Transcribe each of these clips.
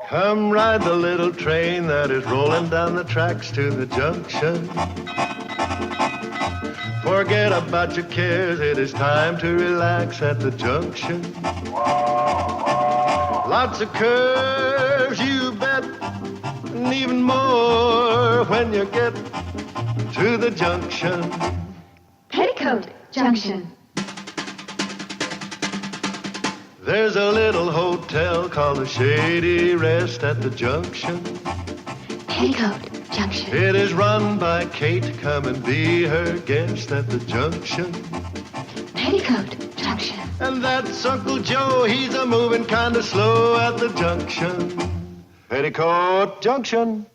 Come ride the little train that is rolling down the tracks to the junction. Forget about your cares, it is time to relax at the junction. Lots of curves, you bet, and even more when you get to the junction. Petticoat Junction. There's a little hotel called the Shady Rest at the junction. Petticoat Junction. It is run by Kate. Come and be her guest at the junction. Petticoat Junction. And that's Uncle Joe. He's a moving kind of slow at the junction. Petticoat Junction.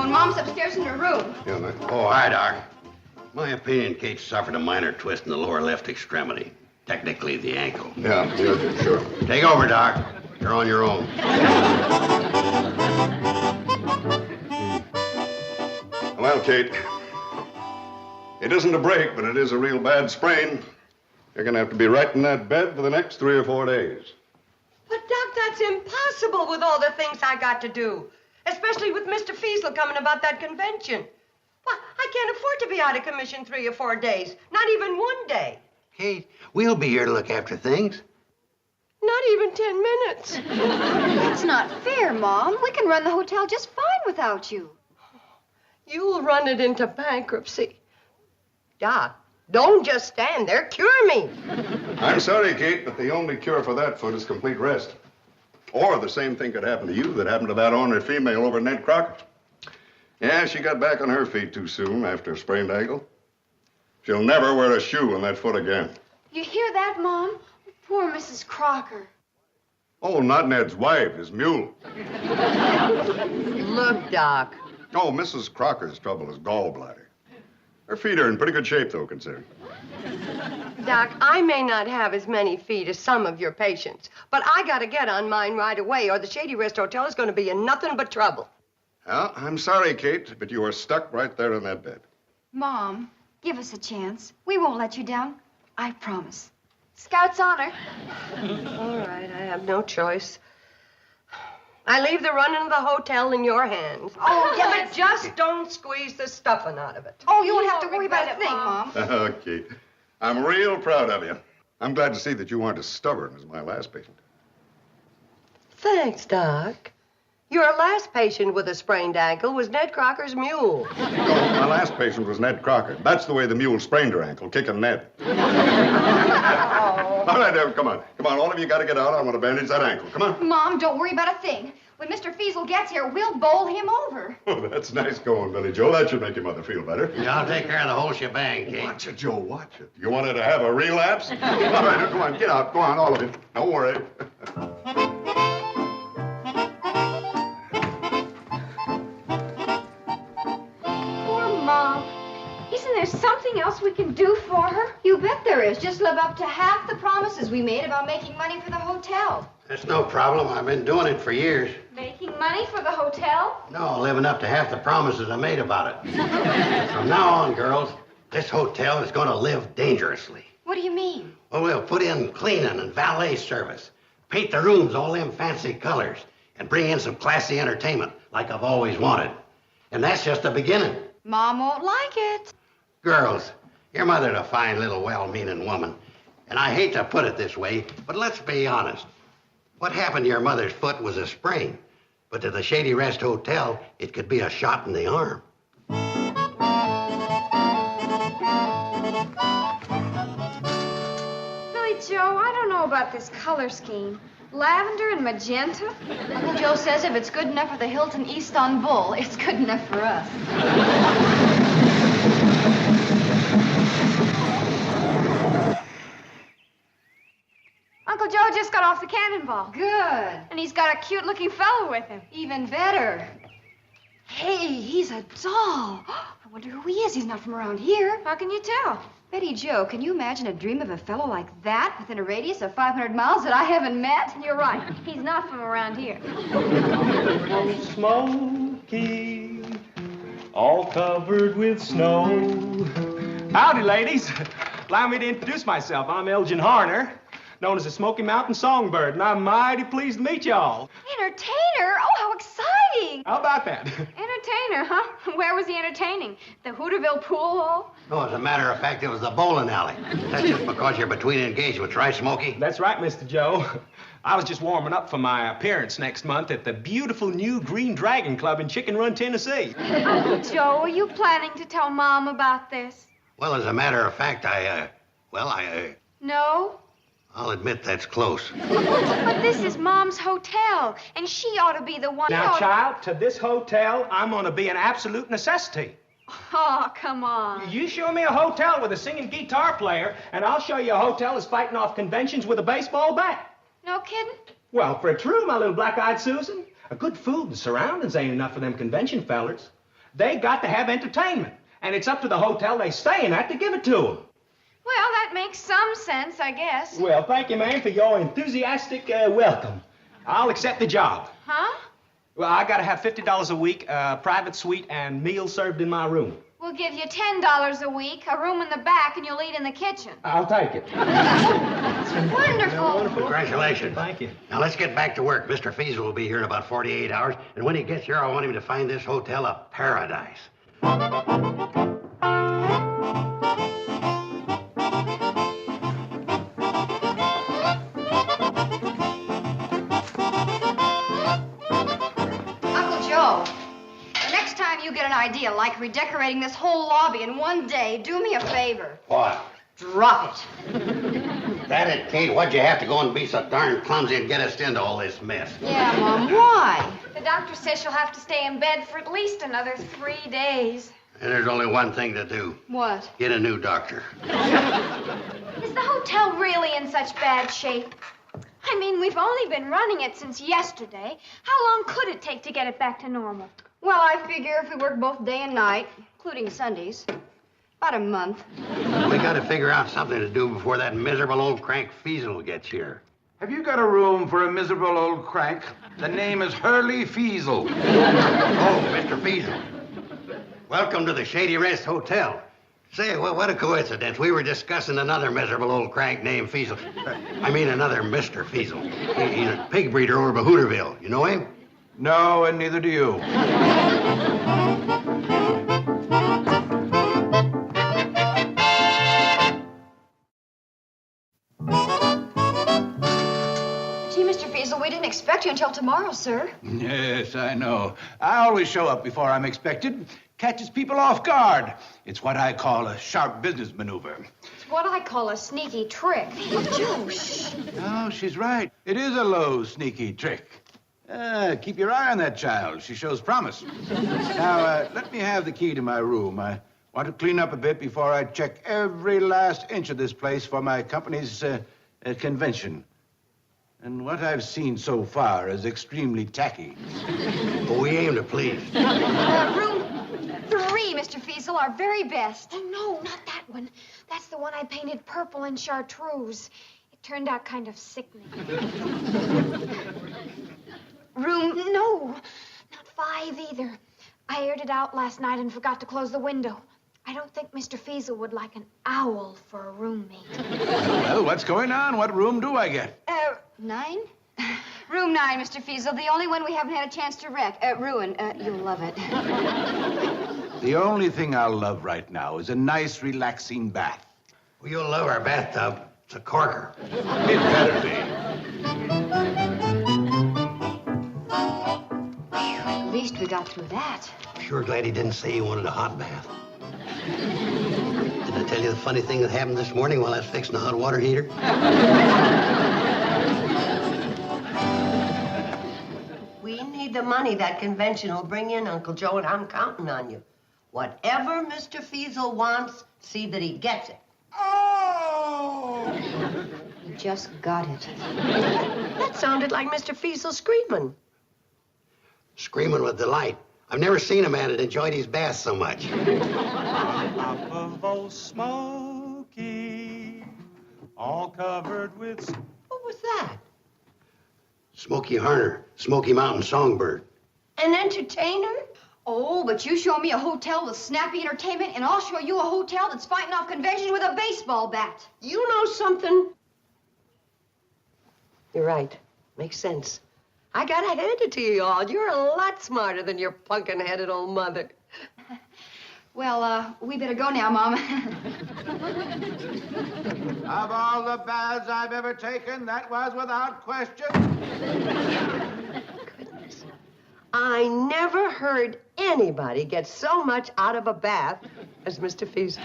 Mom's upstairs in her room. Yeah, oh, hi, Doc. My opinion, Kate suffered a minor twist in the lower left extremity. Technically, the ankle. Yeah, sure. Take over, Doc. You're on your own. Well, Kate, it isn't a break, but it is a real bad sprain. You're going to have to be right in that bed for the next 3 or 4 days. But, Doc, that's impossible with all the things I got to do. Especially with Mr. Feasel coming about that convention. Well, I can't afford to be out of commission 3 or 4 days. Not even 1 day. Kate, we'll be here to look after things. Not even 10 minutes. That's not fair, Mom. We can run the hotel just fine without you. You'll run it into bankruptcy. Doc, don't just stand there. Cure me. I'm sorry, Kate, but the only cure for that foot is complete rest. Or the same thing could happen to you that happened to that ornery female over at Ned Crocker's. Yeah, she got back on her feet too soon after a sprained ankle. She'll never wear a shoe on that foot again. You hear that, Mom? Poor Mrs. Crocker. Oh, not Ned's wife, his mule. Look, Doc. Oh, Mrs. Crocker's trouble is gallbladder. Her feet are in pretty good shape, though, considering. Doc, I may not have as many feet as some of your patients, but I gotta get on mine right away, or the Shady Rest Hotel is gonna be in nothing but trouble. Well, I'm sorry, Kate, but you are stuck right there in that bed. Mom, give us a chance. We won't let you down. I promise. Scout's honor. All right, I have no choice. I leave the running of the hotel in your hands. Oh, yeah, but just don't squeeze the stuffing out of it. Oh, you won't have to worry about a thing, Mom. Kate, I'm real proud of you. I'm glad to see that you aren't as stubborn as my last patient. Thanks, Doc. Your last patient with a sprained ankle was Ned Crocker's mule. No, my last patient was Ned Crocker. That's the way the mule sprained her ankle, kicking Ned. All right, Ev, come on. Come on, all of you got to get out. I want to bandage that ankle. Come on. Mom, don't worry about a thing. When Mr. Feasel gets here, we'll bowl him over. Oh, that's nice going, Billy Joe. That should make your mother feel better. Yeah, I'll take care of the whole shebang, Kate. Watch it, Joe, watch it. You wanted to have a relapse? All right, come on, get out. Go on, all of you. Don't worry. Poor Mom. Isn't there something else we can do for her? You bet there is. Just live up to half the promises we made about making money for the hotel. That's no problem. I've been doing it for years. Making money for the hotel? No, living up to half the promises I made about it. From now on, girls, this hotel is going to live dangerously. What do you mean? Well, we'll put in cleaning and valet service, paint the rooms all them fancy colors, and bring in some classy entertainment like I've always wanted. And that's just the beginning. Mom won't like it. Girls, your mother's a fine little well-meaning woman. And I hate to put it this way, but let's be honest. What happened to your mother's foot was a sprain. But to the Shady Rest Hotel, it could be a shot in the arm. Billy Joe, I don't know about this color scheme. Lavender and magenta? Uncle Joe says if it's good enough for the Hilton Istanbul, it's good enough for us. Uncle Joe just got off the cannonball. Good. And he's got a cute-looking fellow with him. Even better. Hey, he's a doll. I wonder who he is. He's not from around here. How can you tell? Betty Jo, can you imagine a dream of a fellow like that within a radius of 500 miles that I haven't met? You're right. He's not from around here. Smoky, all covered with snow. Howdy, ladies. Allow me to introduce myself. I'm Elgin Harner, known as the Smoky Mountain Songbird, and I'm mighty pleased to meet y'all. Entertainer? Oh, how exciting. How about that? Entertainer, huh? Where was he entertaining? The Hooterville pool hall? No, as a matter of fact, it was the bowling alley. That's just because you're between engagements, right, Smokey? That's right, Mr. Joe. I was just warming up for my appearance next month at the beautiful new Green Dragon Club in Chicken Run, Tennessee. Uncle Joe, are you planning to tell Mom about this? Well, as a matter of fact, No? I'll admit that's close. But this is Mom's hotel, and she ought to be the one. Now, child, to this hotel, I'm going to be an absolute necessity. Oh, come on. You show me a hotel with a singing guitar player, and I'll show you a hotel that's fighting off conventions with a baseball bat. No kidding? Well, for true, my little black-eyed Susan, a good food and surroundings ain't enough for them convention fellers. They got to have entertainment, and it's up to the hotel they staying at to give it to them. Well, that makes some sense, I guess. Well, thank you, ma'am, for your enthusiastic welcome. I'll accept the job. Huh? Well, I gotta have $50 a week, private suite, and meals served in my room. We'll give you $10 a week, a room in the back, and you'll eat in the kitchen. I'll take it. Wonderful. Congratulations. Thank you. Now, let's get back to work. Mr. Feasel will be here in about 48 hours, and when he gets here, I want him to find this hotel a paradise. You get an idea like redecorating this whole lobby in one day. Do me a favor. What? Drop it. That it, Kate. Why'd you have to go and be so darn clumsy and get us into all this mess? Yeah, Mom, why? The doctor says she'll have to stay in bed for at least another 3 days. And there's only one thing to do. What? Get a new doctor. Is the hotel really in such bad shape? I mean, we've only been running it since yesterday. How long could it take to get it back to normal? Well, I figure if we work both day and night, including Sundays, about a month. We gotta figure out something to do before that miserable old crank Feasel gets here. Have you got a room for a miserable old crank? The name is Hurley Feasel. Oh, Mr. Feasel. Welcome to the Shady Rest Hotel. Say, what a coincidence. We were discussing another miserable old crank named Feasel. I mean, another Mr. Feasel. He's a pig breeder over by Hooterville. You know him? No, and neither do you. Gee, Mr. Feasel, we didn't expect you until tomorrow, sir. Yes, I know. I always show up before I'm expected. Catches people off guard. It's what I call a sharp business maneuver. It's what I call a sneaky trick. Oh, Joe, shh. No, she's right. It is a low, sneaky trick. Keep your eye on that child. She shows promise. Now, let me have the key to my room. I want to clean up a bit before I check every last inch of this place for my company's convention. And what I've seen so far is extremely tacky. But we aim to please. Room 3, Mr. Feasel, our very best. Oh, no, not that one. That's the one I painted purple in chartreuse. It turned out kind of sickening. No, not 5 either. I aired it out last night and forgot to close the window. I don't think Mr. Feasel would like an owl for a roommate. Well, what's going on? What room do I get? 9? Room 9, Mr. Feasel, the only one we haven't had a chance to ruin. You'll love it. The only thing I'll love right now is a nice, relaxing bath. Well, you'll love our bathtub. It's a corker. It better be. At least we got through that. Sure glad he didn't say he wanted a hot bath. Did I tell you the funny thing that happened this morning while I was fixing the hot water heater? need the money that convention will bring in, Uncle Joe, and I'm counting on you. Whatever Mr. Feasel wants, see that he gets it. Oh! He just got it. That sounded like Mr. Feasel screaming. Screaming with delight. I've never seen a man that enjoyed his bath so much. On top of old Smoky, all covered with... What was that? Smokey Harner, Smoky Mountain Songbird. An entertainer? Oh, but you show me a hotel with snappy entertainment, and I'll show you a hotel that's fighting off convention with a baseball bat. You know something? You're right. Makes sense. I gotta hand it to you all. You're a lot smarter than your pumpkin-headed old mother. Well, we better go now, Mom. Of all the baths I've ever taken, that was without question. Goodness. I never heard anybody get so much out of a bath as Mr. Feasel.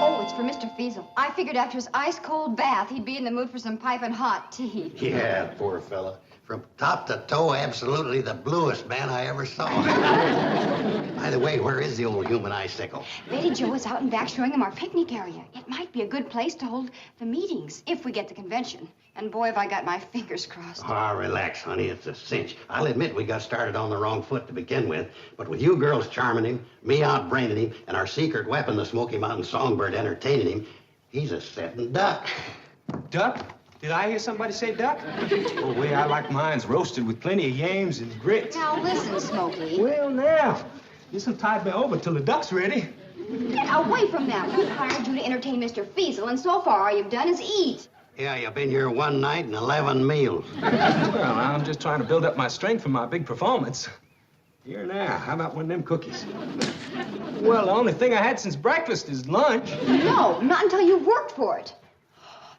Oh, it's for Mr. Feasel. I figured after his ice-cold bath, he'd be in the mood for some piping hot tea. Yeah, poor fella. From top to toe, absolutely the bluest man I ever saw. By the way, where is the old human icicle? Betty Jo is out and back showing him our picnic area. It might be a good place to hold the meetings, if we get the convention. And boy, have I got my fingers crossed. Ah, relax, honey. It's a cinch. I'll admit we got started on the wrong foot to begin with, but with you girls charming him, me outbraining him, and our secret weapon, the Smoky Mountain Songbird, entertaining him, he's a setting duck. Duck? Did I hear somebody say duck? Oh, way I like mine's roasted with plenty of yams and grits. Now listen, Smokey. Well, now, this will tide me over till the duck's ready. Get away from that. We hired you to entertain Mr. Feasel, and so far all you've done is eat. Yeah, you've been here one night and 11 meals. Well, I'm just trying to build up my strength for my big performance. Here now, how about one of them cookies? Well, the only thing I had since breakfast is lunch. No, not until you've worked for it.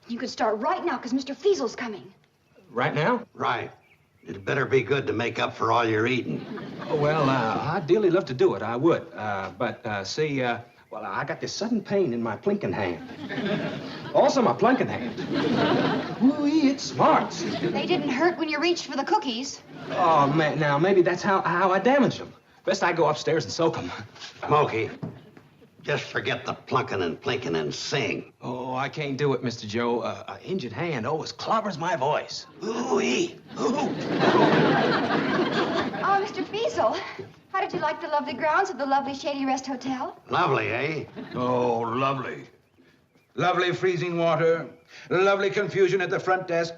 You could start right now, because Mr. Feasel's coming. Right now? Right. It better be good to make up for all you're eating. Oh, well, I'd dearly love to do it. I would. See, well, I got this sudden pain in my plinking hand. Also, my plunking hand. Ooh-wee, it smarts. They didn't hurt when you reached for the cookies. Oh, man, now, maybe that's how I damaged them. Best I go upstairs and soak them. Smokey, just forget the plunking and plinking and sing. Oh, I can't do it, Mr. Joe. An injured hand always clobbers my voice. Ooh-wee. Ooh. Oh, Mr. Feasel, how did you like the lovely grounds of the lovely Shady Rest Hotel? Lovely, eh? Oh, lovely. Lovely freezing water, lovely confusion at the front desk.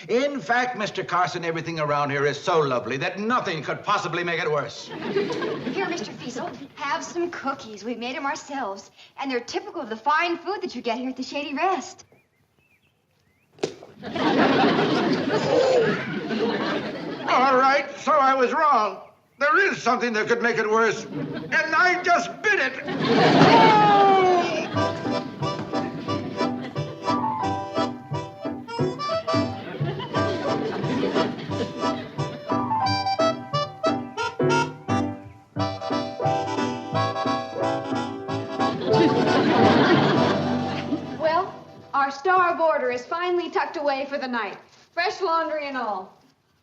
In fact, Mr. Carson, everything around here is so lovely that nothing could possibly make it worse. Here, Mr. Feasel, have some cookies. We made them ourselves, and they're typical of the fine food that you get here at the Shady Rest. All right, so I was wrong. There is something that could make it worse, and I just bit it. Well, our star boarder is finally tucked away for the night. Fresh laundry and all.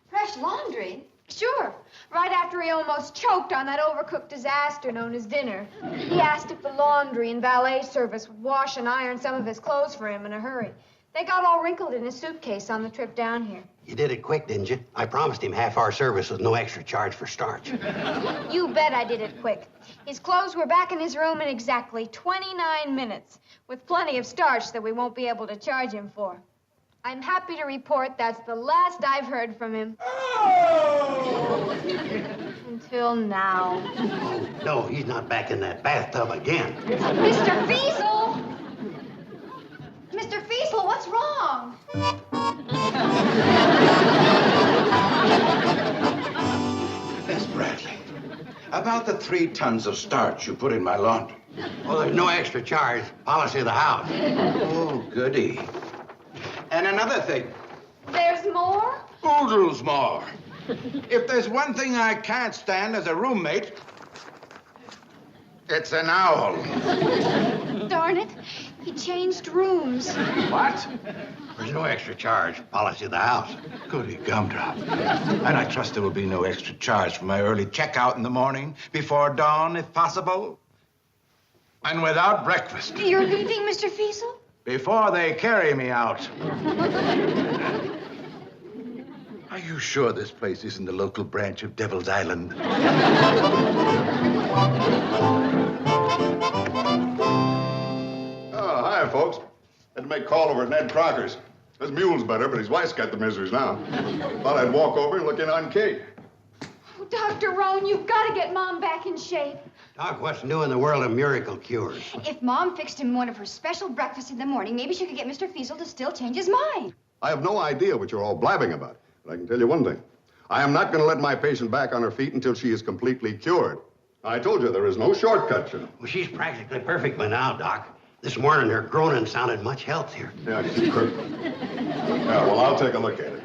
Fresh laundry? Sure. Right after he almost choked on that overcooked disaster known as dinner. He asked if the laundry and valet service would wash and iron some of his clothes for him in a hurry. They got all wrinkled in his suitcase on the trip down here. You did it quick, didn't you? I promised him half-hour service with no extra charge for starch. You bet I did it quick. His clothes were back in his room in exactly 29 minutes, with plenty of starch that we won't be able to charge him for. I'm happy to report that's the last I've heard from him. Oh! Until now. No, he's not back in that bathtub again. Mr. Feasel! Mr. Feasel, what's wrong? Miss Bradley, about the 3 tons of starch you put in my laundry. Well, there's no extra charge. Policy of the house. Oh, goody. And another thing. There's more? Oodles more. If there's one thing I can't stand as a roommate, it's an owl. Darn it. He changed rooms. What? There's no extra charge. Policy of the house. Goody gumdrop. And I trust there will be no extra charge for my early checkout in the morning, before dawn, if possible. And without breakfast. You're leaving, Mr. Feasel? Before they carry me out. Are you sure this place isn't the local branch of Devil's Island? Oh, hi, folks. Had to make a call over at Ned Crocker's. His mule's better, but his wife's got the miseries now. Thought I'd walk over and look in on Kate. Oh, Dr. Roan, you've got to get Mom back in shape. Doc, what's new in the world of miracle cures? If Mom fixed him one of her special breakfasts in the morning, maybe she could get Mr. Feasel to still change his mind. I have no idea what you're all blabbing about, but I can tell you one thing. I am not going to let my patient back on her feet until she is completely cured. I told you there is no shortcut, you know. Well, she's practically perfect by now, Doc. This morning, her groaning sounded much healthier. Yeah, she's perfect. Yeah, well, I'll take a look at it.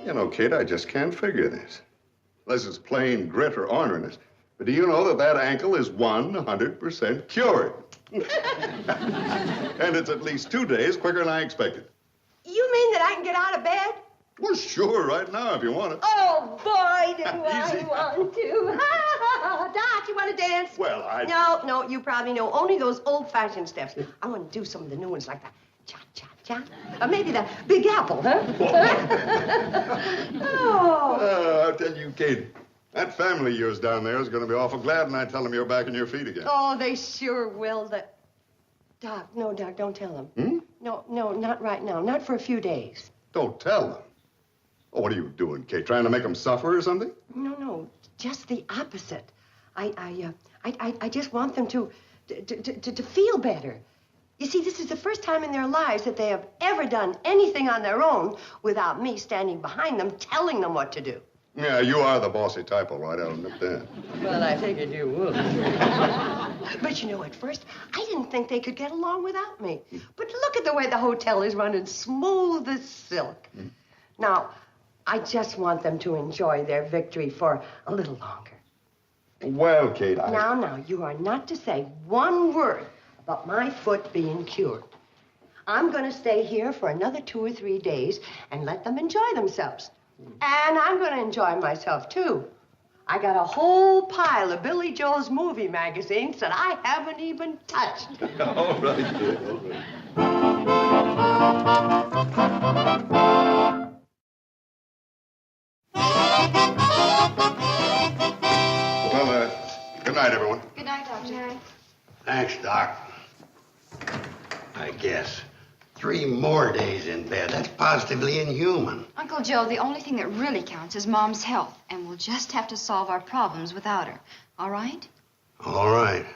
You know, Kate, I just can't figure this. Unless it's plain grit or orneriness. But do you know that that ankle is 100% cured? And it's at least 2 days quicker than I expected. You mean that I can get out of bed? Well, sure, right now, if you want it. Oh, boy, do Easy. I want to. Doc, you want to dance? Well, No, you probably know only those old-fashioned steps. I want to do some of the new ones like that. Cha-cha-cha. Or maybe the Big Apple, huh? Oh. I'll tell you, Kate, that family of yours down there is going to be awful glad when I tell them you're back on your feet again. Oh, they sure will. Doc, don't tell them. Hmm? No, not right now. Not for a few days. Don't tell them. Oh, what are you doing, Kate? Trying to make them suffer or something? No, just the opposite. I just want them to feel better. You see, this is the first time in their lives that they have ever done anything on their own without me standing behind them, telling them what to do. Yeah, you are the bossy type, all right. I'll admit that. Well, I figured you would. But you know, at first, I didn't think they could get along without me. But look at the way the hotel is running, smooth as silk. Now, I just want them to enjoy their victory for a little longer. Well, Kate, Now, you are not to say one word about my foot being cured. I'm going to stay here for another 2 or 3 days and let them enjoy themselves. And I'm going to enjoy myself, too. I got a whole pile of Billy Joel's movie magazines that I haven't even touched. All right, Kate, all right. Well, good night, everyone. Good night, Doctor. Good night. Thanks, Doc. I guess. 3 more days in bed. That's positively inhuman. Uncle Joe, the only thing that really counts is Mom's health, and we'll just have to solve our problems without her. All right? All right.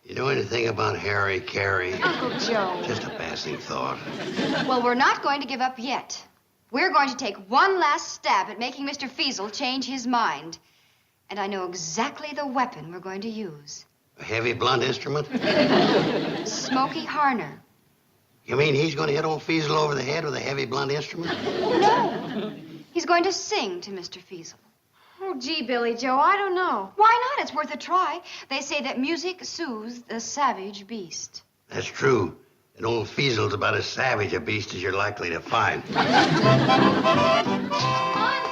You know anything about Harry Carey? Uncle Joe. Just a passing thought. Well, we're not going to give up yet. We're going to take one last stab at making Mr. Feasel change his mind. And I know exactly the weapon we're going to use. A heavy, blunt instrument? Smoky Harner. You mean he's going to hit old Feasel over the head with a heavy, blunt instrument? No. He's going to sing to Mr. Feasel. Oh, gee, Billy Joe, I don't know. Why not? It's worth a try. They say that music soothes the savage beast. That's true. And old Feasel's about as savage a beast as you're likely to find. Come on,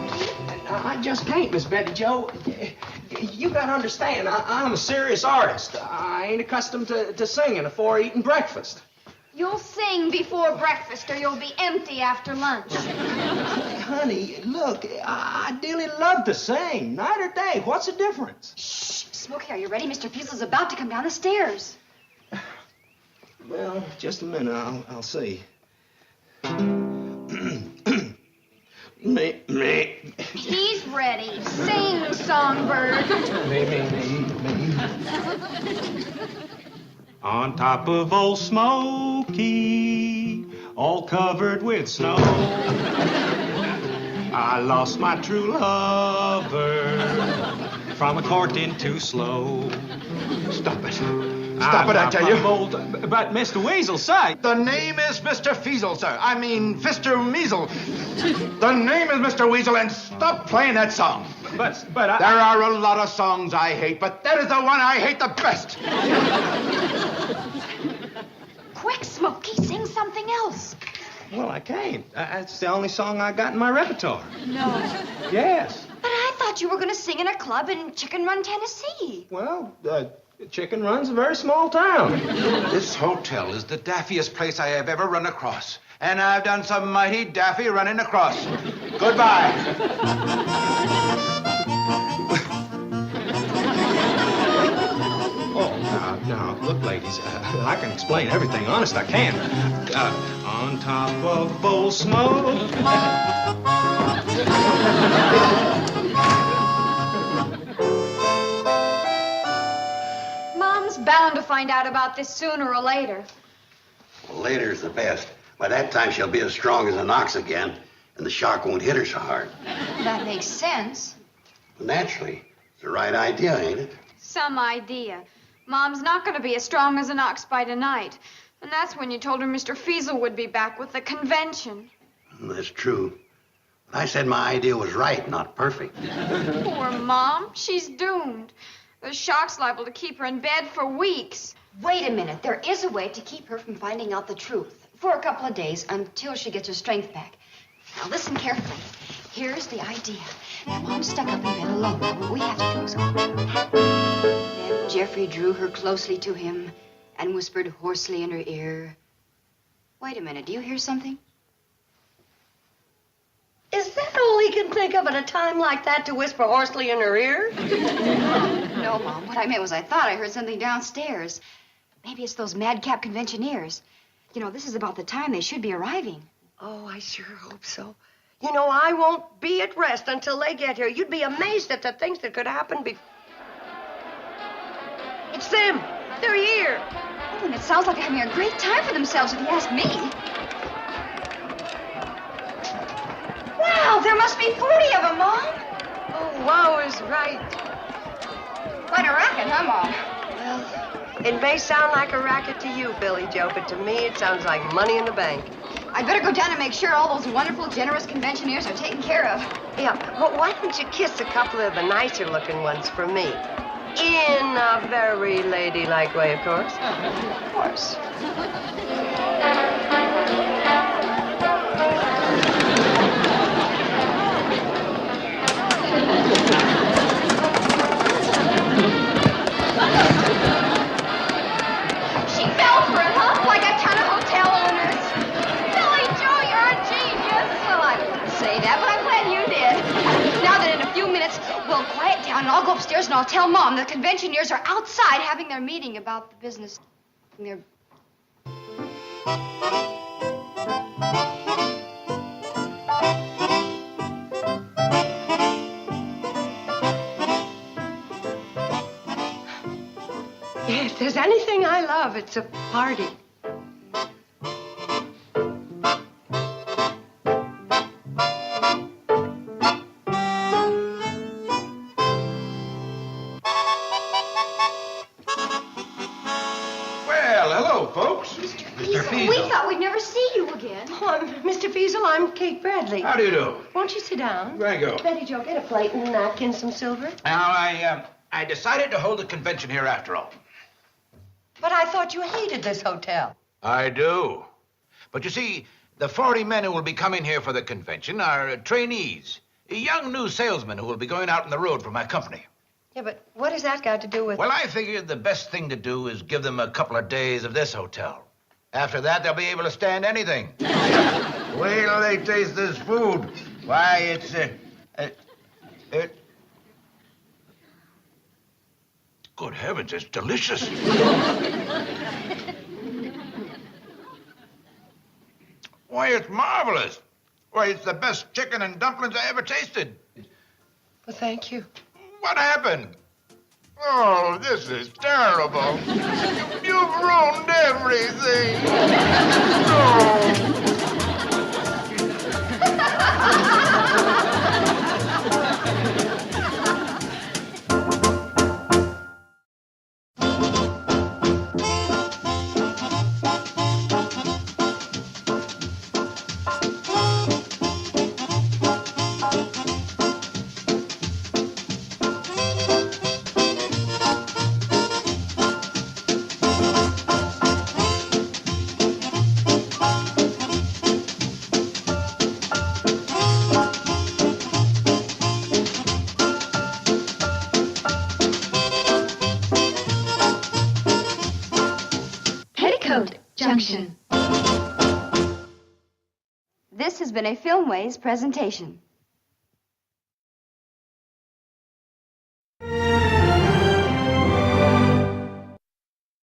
Smoky. I just can't, Miss Betty Joe. You gotta understand, I'm a serious artist. I ain't accustomed to singing before eating breakfast. You'll sing before breakfast or you'll be empty after lunch. Honey, look, I dearly love to sing. Night or day, what's the difference? Shh. Smoky, are you ready? Mr. Feasel's about to come down the stairs. Well, just a minute, I'll see. Me. He's ready. Sing, songbird. Me. On top of old Smoky, all covered with snow, I lost my true lover from a courting too slow. Stop it. Stop it, I tell you. But Mr. Weasel, say. The name is Mr. Feasel, sir. I mean, Mr. Measle. The name is Mr. Weasel, and stop playing that song. But There are a lot of songs I hate, but that is the one I hate the best. Quick, Smokey, sing something else. Well, I can't. It's the only song I got in my repertoire. No. Yes. But I thought you were going to sing in a club in Chicken Run, Tennessee. Well, Chicken Run's a very small town. This hotel is the daffiest place I have ever run across. And I've done some mighty daffy running across. Goodbye. Now, look, ladies, I can explain everything. Honest, I can. On top of bowl smoke. Mom's bound to find out about this sooner or later. Well, later's the best. By that time, she'll be as strong as an ox again, and the shock won't hit her so hard. That makes sense. Well, naturally, it's the right idea, ain't it? Some idea. Mom's not going to be as strong as an ox by tonight. And that's when you told her Mr. Feasel would be back with the convention. That's true. But I said my idea was right, not perfect. Poor Mom. She's doomed. The shock's liable to keep her in bed for weeks. Wait a minute. There is a way to keep her from finding out the truth for a couple of days until she gets her strength back. Now, listen carefully. Here's the idea. Now, Mom's stuck up in bed alone. What we have to do is go. Then Jeffrey drew her closely to him and whispered hoarsely in her ear. Wait a minute. Do you hear something? Is that all he can think of at a time like that, to whisper hoarsely in her ear? No, Mom. What I meant was I thought I heard something downstairs. Maybe it's those madcap conventioneers. You know, this is about the time they should be arriving. Oh, I sure hope so. You know, I won't be at rest until they get here. You'd be amazed at the things that could happen before. It's them. They're here. Oh, and it sounds like they're having a great time for themselves, if you ask me. Wow, there must be 40 of them, Mom. Oh, wow is right. Quite a racket, huh, Mom? Well, it may sound like a racket to you, Billy Joe, but to me it sounds like money in the bank. I'd better go down and make sure all those wonderful, generous conventioneers are taken care of. Yeah, well, why don't you kiss a couple of the nicer-looking ones for me? In a very ladylike way, of course. Of course. She fell for it, huh? Like a ton of hotel owners. Billy Joe, you're a genius. Well, I wouldn't say that, but I'm glad you did. Now that in a few minutes we'll quiet down and I'll go upstairs and I'll tell Mom the conventioneers are outside having their meeting about the business. Their... If there's anything I love, it's a party. Well, hello, folks. Mr. Feasel. We thought we'd never see you again. Oh, Mr. Feasel, I'm Kate Bradley. How do you do? Won't you sit down? Thank you. Betty Jo, get a plate and napkin, some silver. Now, I decided to hold a convention here after all. But I thought you hated this hotel. I do. But you see, the 40 men who will be coming here for the convention are trainees, young new salesmen who will be going out on the road for my company. Yeah, but what has that got to do with... Well, I figured the best thing to do is give them a couple of days of this hotel. After that, they'll be able to stand anything. Wait till they taste this food. Why, it's... Good heavens, it's delicious. Why, it's marvelous. Why, it's the best chicken and dumplings I ever tasted. Well, thank you. What happened? Oh, this is terrible. You've ruined everything. Oh. Junction. This has been a Filmways presentation.